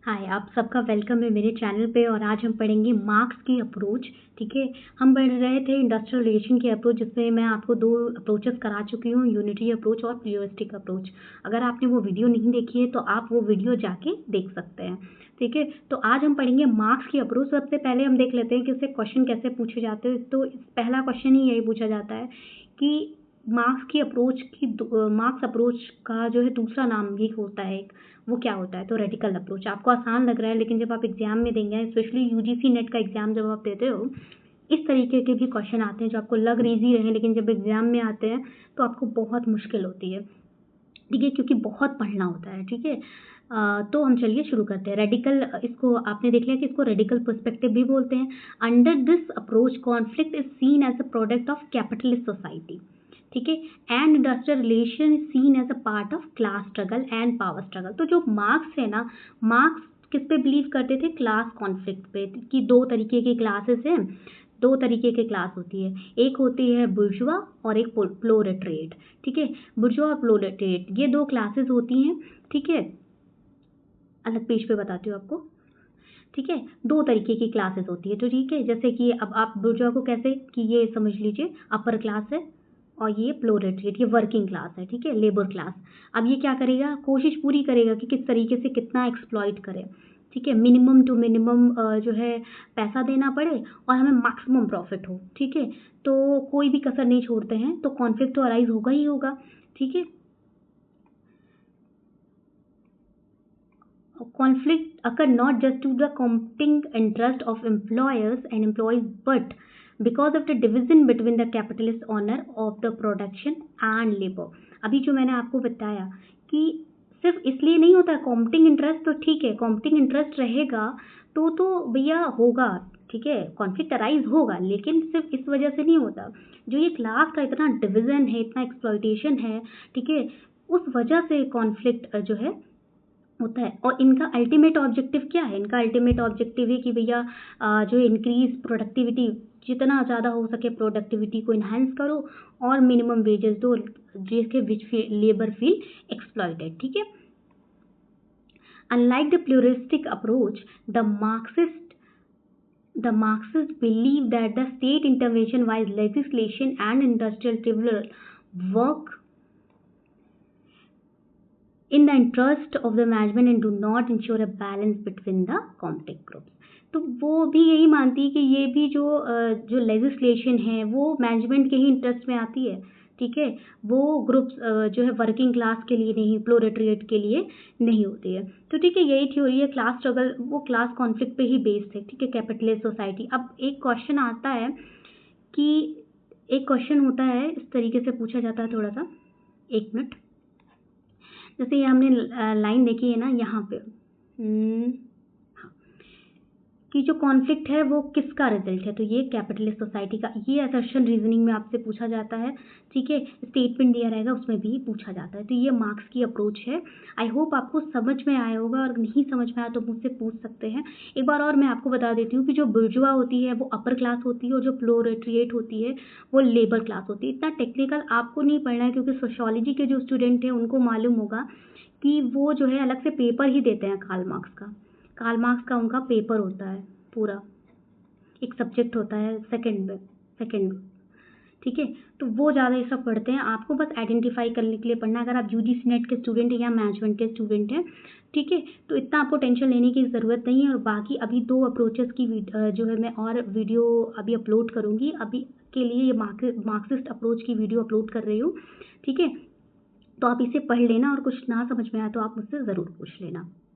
हाय, आप सबका वेलकम है मेरे चैनल पे। और आज हम पढ़ेंगे मार्क्स की अप्रोच। ठीक है, हम पढ़ रहे थे इंडस्ट्रियल रिलेशन की अप्रोच, जिसमें मैं आपको दो अप्रोचेस करा चुकी हूँ, यूनिटरी अप्रोच और प्लूरिस्टिक अप्रोच। अगर आपने वो वीडियो नहीं देखी है तो आप वो वीडियो जाके देख सकते हैं। ठीक है, तो आज हम पढ़ेंगे मार्क्स की अप्रोच। सबसे पहले हम देख लेते हैं कि इससे क्वेश्चन कैसे पूछे जाते हैं। तो पहला क्वेश्चन ही यही पूछा जाता है कि मार्क्स अप्रोच का जो है दूसरा नाम भी होता है एक, वो क्या होता है? तो रेडिकल अप्रोच। आपको आसान लग रहा है, लेकिन जब आप एग्जाम में देंगे, स्पेशली यूजीसी नेट का एग्जाम जब आप देते हो, इस तरीके के भी क्वेश्चन आते हैं जो आपको लग इजी रहे, लेकिन जब एग्जाम में आते हैं तो आपको बहुत मुश्किल होती है। ठीक है, क्योंकि बहुत पढ़ना होता है। ठीक है, तो हम चलिए शुरू करते हैं। रेडिकल, इसको आपने देख लिया कि इसको रेडिकल पर्सपेक्टिव भी बोलते हैं। Under this approach conflict is seen as a product of capitalist society. ठीक है, and industrial relation is seen as a part of class struggle and power struggle. तो जो मार्क्स है ना, मार्क्स किस पे बिलीव करते थे? क्लास कॉन्फ्लिक्ट पे, कि दो तरीके की क्लासेस हैं, दो तरीके की क्लास होती है। एक होती है बुर्जुआ और एक प्रोलेटरिएट। ठीक है, बुर्जुआ और प्रोलेटरिएट, ये दो क्लासेस होती हैं। ठीक है, अलग पेज पे बताती हूँ आपको। ठीक है, दो तरीके की क्लासेस होती है। तो ठीक है, जैसे कि अब आप बुर्जुआ को कैसे, कि ये समझ लीजिए अपर क्लास है और ये प्रोलेटरिएट, ये वर्किंग क्लास है। ठीक है, लेबर क्लास। अब ये क्या करेगा? कोशिश पूरी करेगा कि किस तरीके से कितना एक्सप्लॉइट करे। ठीक है, मिनिमम टू मिनिमम जो है पैसा देना पड़े और हमें मैक्सिमम प्रॉफिट हो। ठीक है, तो कोई भी कसर नहीं छोड़ते हैं, तो कॉन्फ्लिक्ट तो अराइज होगा ही होगा। ठीक है, conflict occur not just to the competing interest of employers and employees, but because of the division between the capitalist owner of the production and labor। अभी जो मैंने आपको बताया कि सिर्फ इसलिए नहीं होता कॉम्पिटिंग इंटरेस्ट, तो ठीक है कॉम्पिटिंग इंटरेस्ट रहेगा तो भैया होगा। ठीक है, कॉन्फ्लिक्ट अराइज होगा, लेकिन सिर्फ इस वजह से नहीं होता। जो ये क्लास का इतना डिवीजन है, इतना एक्सप्लॉइटेशन है, ठीक है, उस वजह से कॉन्फ्लिक्ट जो है होता है। और इनका अल्टीमेट ऑब्जेक्टिव क्या है? इनका अल्टीमेट ऑब्जेक्टिव है कि भैया जो इंक्रीज प्रोडक्टिविटी, जितना ज़्यादा हो सके प्रोडक्टिविटी को इन्हांस करो और मिनिमम वेजेस दो, जिसके विच लेबर फील एक्सप्लॉइटेड। ठीक है, unlike the pluralistic approach, the Marxists believe that the state intervention via legislation and industrial tribunal work in the interest of the management and do not ensure a balance between the competing groups। तो वो भी यही मानती है कि ये भी जो लेजिस्लेशन है वो मैनेजमेंट के ही इंटरेस्ट में आती है। ठीक है, वो ग्रुप्स जो है वर्किंग क्लास के लिए नहीं, प्रोलेटरिएट के लिए नहीं होती है। तो ठीक है, यही थ्योरी है। क्लास स्ट्रगल वो क्लास कॉन्फ्लिक्ट पे ही बेस्ड है। ठीक है, कैपिटलिस्ट सोसाइटी। अब एक क्वेश्चन आता है कि एक क्वेश्चन होता है, इस तरीके से पूछा जाता है, थोड़ा सा, एक मिनट। जैसे ये हमने लाइन देखी है ना यहाँ पे, हाँ, कि जो कॉन्फ्लिक्ट है वो किसका रिजल्ट है? तो ये कैपिटलिस्ट सोसाइटी का। ये असर्शन रीजनिंग में आपसे पूछा जाता है। ठीक है, स्टेटमेंट दिया रहेगा उसमें भी पूछा जाता है। तो ये मार्क्स की अप्रोच है। आई होप आपको समझ में आया होगा, और नहीं समझ में आया तो मुझसे पूछ सकते हैं। एक बार और मैं आपको बता देती हूँ कि जो बुर्जुआ होती है वो अपर क्लास होती है, और जो प्रोलेटरिएट होती है वो लेबर क्लास होती है। इतना टेक्निकल आपको नहीं पढ़ना है, क्योंकि सोशियोलॉजी के जो स्टूडेंट हैं उनको मालूम होगा कि वो जो है अलग से पेपर ही देते हैं कार्ल मार्क्स का। कार्ल मार्क्स का उनका पेपर होता है, पूरा एक सब्जेक्ट होता है सेकंड। ठीक है, तो वो ज़्यादा ये सब पढ़ते हैं। आपको बस आइडेंटिफाई करने के लिए पढ़ना। अगर आप यूजीसी नेट के स्टूडेंट हैं या मैनेजमेंट के स्टूडेंट हैं, ठीक है, तो इतना आपको टेंशन लेने की ज़रूरत नहीं है। और बाकी अभी दो अप्रोचेस की जो है मैं और वीडियो अभी अपलोड करूँगी। अभी के लिए ये मार्क्सिस्ट अप्रोच की वीडियो अपलोड कर रही हूँ। ठीक है, तो आप इसे पढ़ लेना, और कुछ ना समझ में आया तो आप मुझसे ज़रूर पूछ लेना।